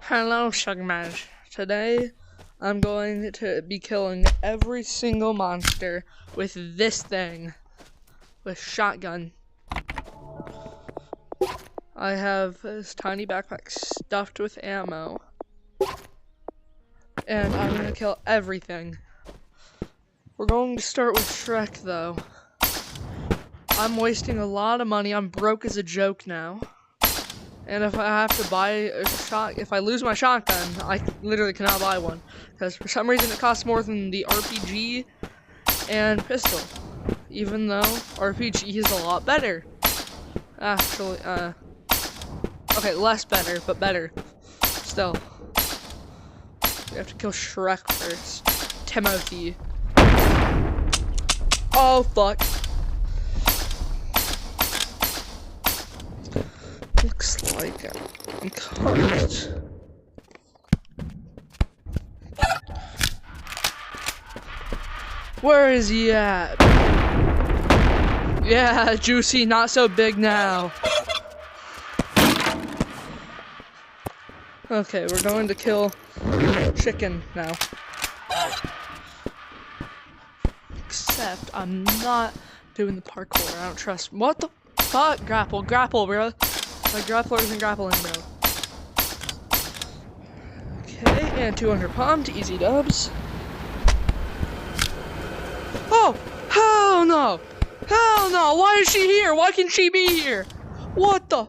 Hello, Shugmash. Today, I'm going to be killing every single monster with this thing. With shotgun. I have this tiny backpack stuffed with ammo. And I'm gonna kill everything. We're going to start with Shrek, though. I'm wasting a lot of money. I'm broke as a joke now. And if I have to buy a if I lose my shotgun, I literally cannot buy one. Because for some reason it costs more than the RPG and pistol. Even though RPG is a lot better. Actually, okay, less better, but better. Still. We have to kill Shrek first. Timothy. Oh, fuck. Looks like I'm cooked. Where is he at? Yeah, Juicy, not so big now. Okay, we're going to kill chicken now. Except I'm not doing the parkour. I don't trust. What the fuck? Grapple, bro. My grappler isn't grappling, bro. Okay, and 200 pumped. Easy dubs. Oh! Hell no! Hell no! Why is she here? Why can she be here? What the?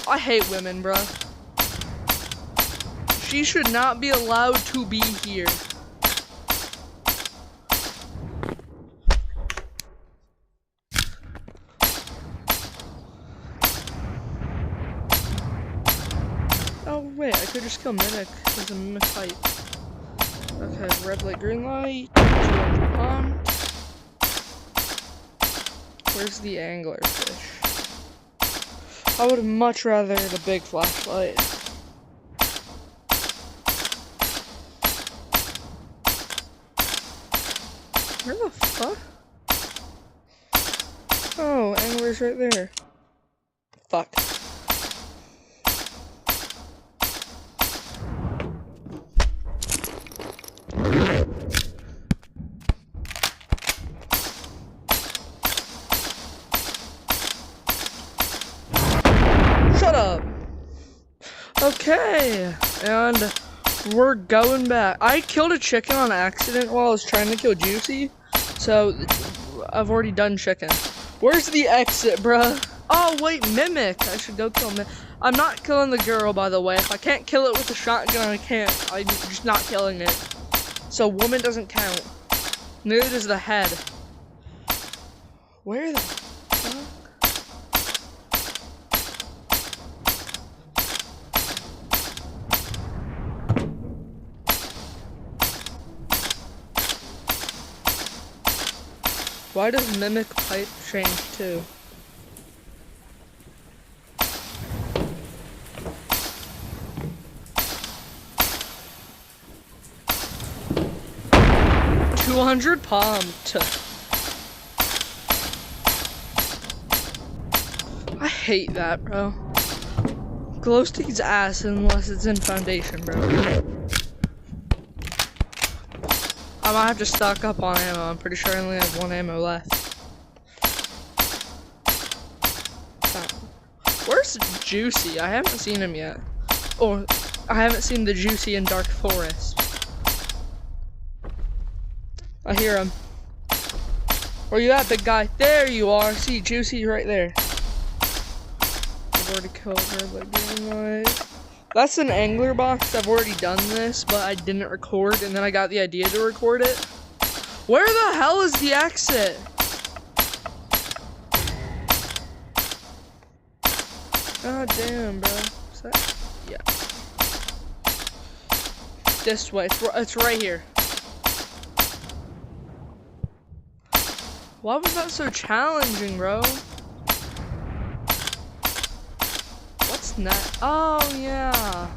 I hate women, bro. She should not be allowed to be here. Oh wait, I could just kill Mimic. There's a Mimic fight. Okay, red light, green light. 200 pumped. Where's the angler fish? I would much rather the big flashlight. Where the fuck? Oh, angler's right there. Fuck. Shut up. Okay, and we're going back. I killed a chicken on accident while I was trying to kill Juicy, so I've already done chicken. Where's the exit, bruh? Oh, wait, Mimic. I should go kill Mimic. I'm not killing the girl, by the way. If I can't kill it with a shotgun, I can't. I'm just not killing it. So woman doesn't count. Neither does the head. Where the fuck? Why does Mimic pipe change too? $200 pumped. I hate that, bro. Glowstick's ass unless it's in foundation, bro. I might have to stock up on ammo. I'm pretty sure I only have 1 ammo left. Where's Juicy? I haven't seen him yet. Or, I haven't seen the Juicy in Dark Forest. I hear him. Where you at, big guy? There you are. See, Juicy right there. I've already killed her, but getting like... That's an angler box. I've already done this, but I didn't record, and then I got the idea to record it. Where the hell is the exit? God damn, bro. Is that... Yeah. This way. It's right here. Why was that so challenging, bro? What's next? Oh, yeah.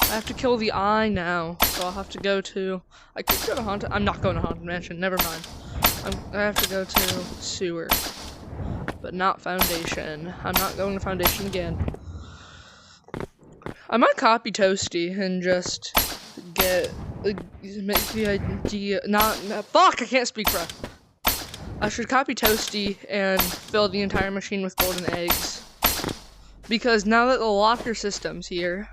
I have to kill the eye now, so I'll have to go to... I could go to Haunted... I'm not going to Haunted Mansion, never mind. I have to go to Sewer. But not Foundation. I'm not going to Foundation again. I might copy Toasty and just get make the idea. Fuck! I can't speak, bro. I should copy Toasty and fill the entire machine with golden eggs. Because now that the locker system's here,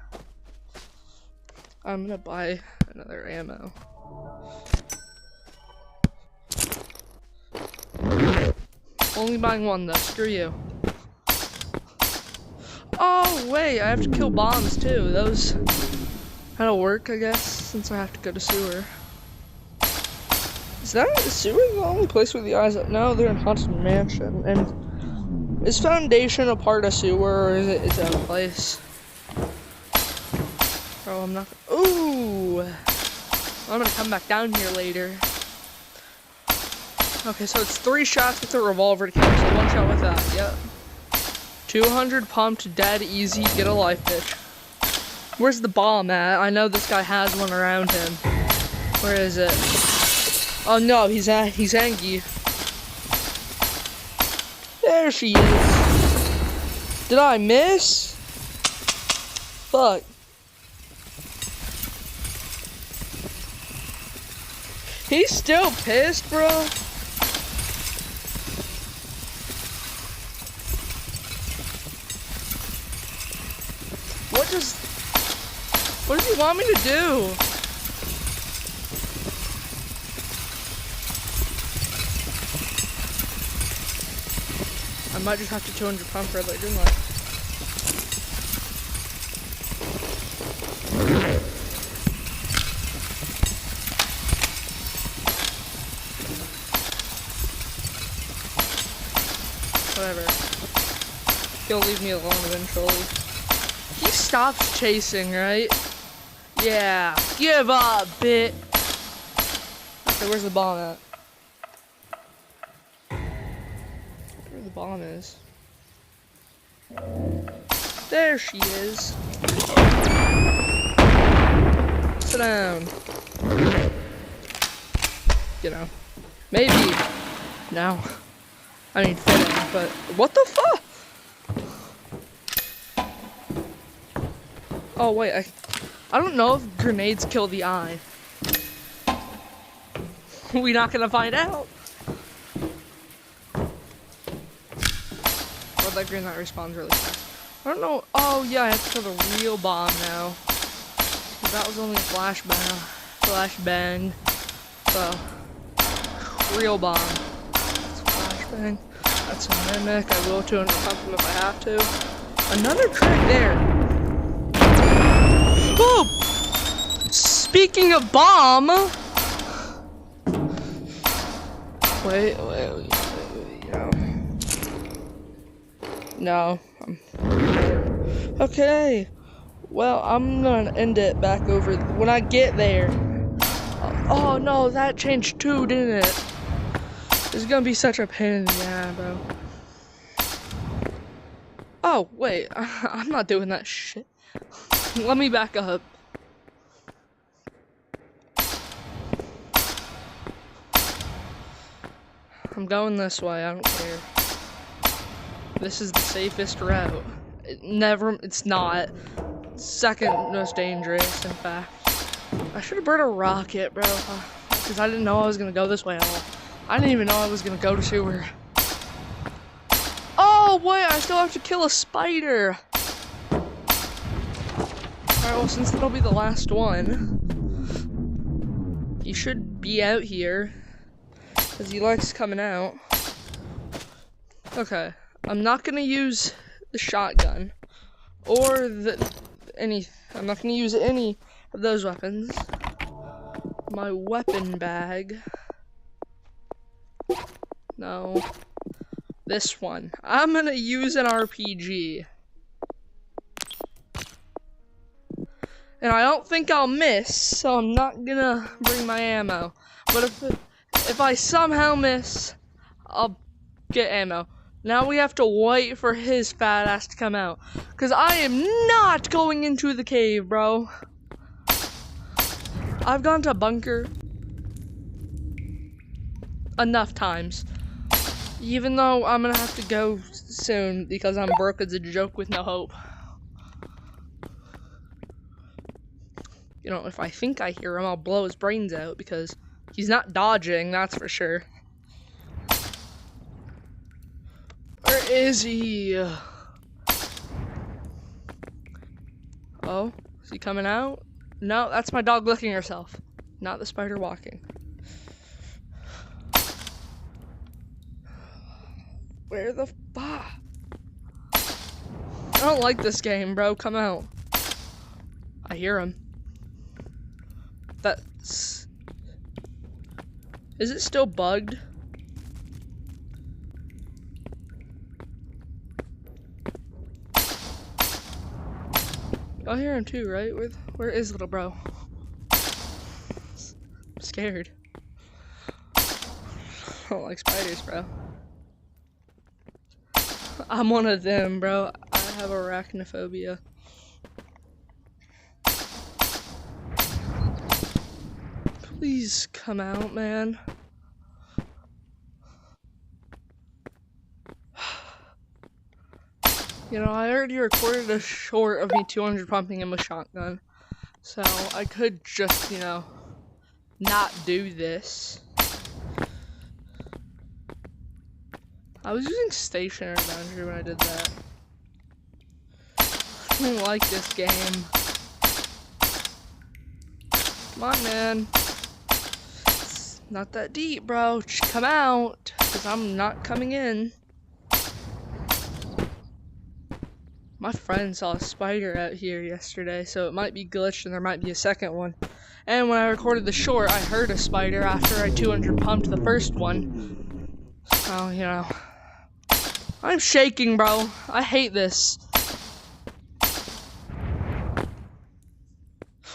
I'm gonna buy another ammo. Only buying one though, screw you. Oh wait, I have to kill bombs too. Those, that'll work I guess, since I have to go to sewer. Is that sewer the only place where the eyes are? No, they're in Haunted Mansion. And is Foundation a part of sewer, or is it its own place? Oh, I'm not. Ooh! I'm gonna come back down here later. Okay, so it's 3 shots with a revolver to kill, so 1 shot with that, yep. 200 pumped, dead, easy, get a life, bitch. Where's the bomb at? I know this guy has one around him. Where is it? Oh no, he's Angie. There she is. Did I miss? Fuck. He's still pissed, bro. What does he want me to do? I might just have to 200 pump for later in life. Whatever. He'll leave me alone eventually. He stops chasing, right? Yeah. Give up, bit. Okay, where's the bomb at? Where the bomb is? There she is. Sit down. You know. Maybe. No. I mean, fitting, but what the fuck? Oh wait, I don't know if grenades kill the eye. We not gonna find out. Well, that grenade respawns really fast. I don't know. Oh yeah, I have to kill the real bomb now. That was only a flashbang. So, real bomb. Flashbang. That's a mimic. I will 200 pump him if I have to. Another trick there. Oh! Speaking of bomb. Wait. No. Okay. Well, I'm gonna end it back over when I get there. Oh no, that changed too, didn't it? It's gonna be such a pain in the ass, bro. Oh, wait. I'm not doing that shit. Let me back up. I'm going this way, I don't care. This is the safest route. It's not. Second most dangerous, in fact. I should have brought a rocket, bro. Because I didn't know I was gonna go this way at all. I didn't even know I was gonna go to sewer. Oh, wait, I still have to kill a spider. Alright, well, since that'll be the last one, he should be out here, because he likes coming out. Okay, I'm not gonna use the shotgun, or I'm not gonna use any of those weapons. My weapon bag. No. This one. I'm gonna use an RPG. And I don't think I'll miss, so I'm not gonna bring my ammo. But if I somehow miss, I'll get ammo. Now we have to wait for his fat ass to come out. Because I am not going into the cave, bro. I've gone to bunker enough times. Even though I'm gonna have to go soon because I'm broke as a joke with no hope. You know, if I think I hear him, I'll blow his brains out because he's not dodging, that's for sure. Where is he? Oh, is he coming out? No, that's my dog licking herself, not the spider walking. Where the fuck? I don't like this game, bro. Come out. I hear him. That's... Is it still bugged? I hear him too, right? Where is little bro? I'm scared. I don't like spiders, bro. I'm one of them, bro. I have arachnophobia. Please come out, man. You know, I already recorded a short of me 200 pumping him with shotgun. So I could just, you know, not do this. I was using stationary boundary when I did that. I don't like this game. Come on, man. It's not that deep, bro. Just come out, because I'm not coming in. My friend saw a spider out here yesterday, so it might be glitched and there might be a second one. And when I recorded the short, I heard a spider after I 200 pumped the first one. So, you know. I'm shaking, bro. I hate this.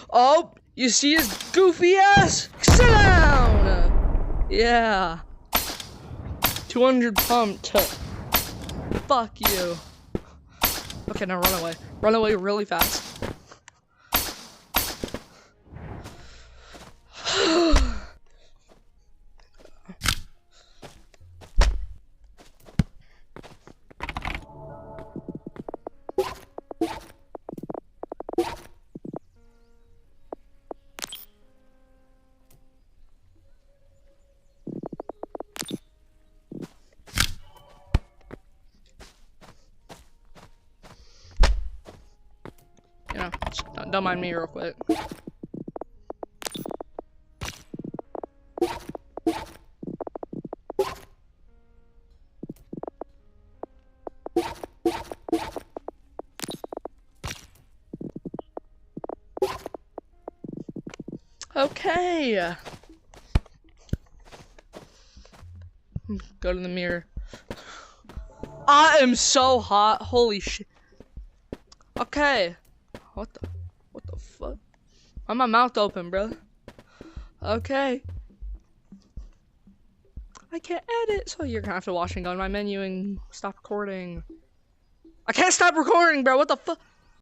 Oh, you see his goofy ass? Sit down! Yeah. 200 pumped. Fuck you. Okay, now run away. Run away really fast. You know, don't mind me real quick. Okay. Go to the mirror. I am so hot. Holy shit. Okay. What the fuck? Why my mouth open, bro? Okay. I can't edit, so you're gonna have to watch and go in my menu and stop recording. I can't stop recording, bro. What the fuck?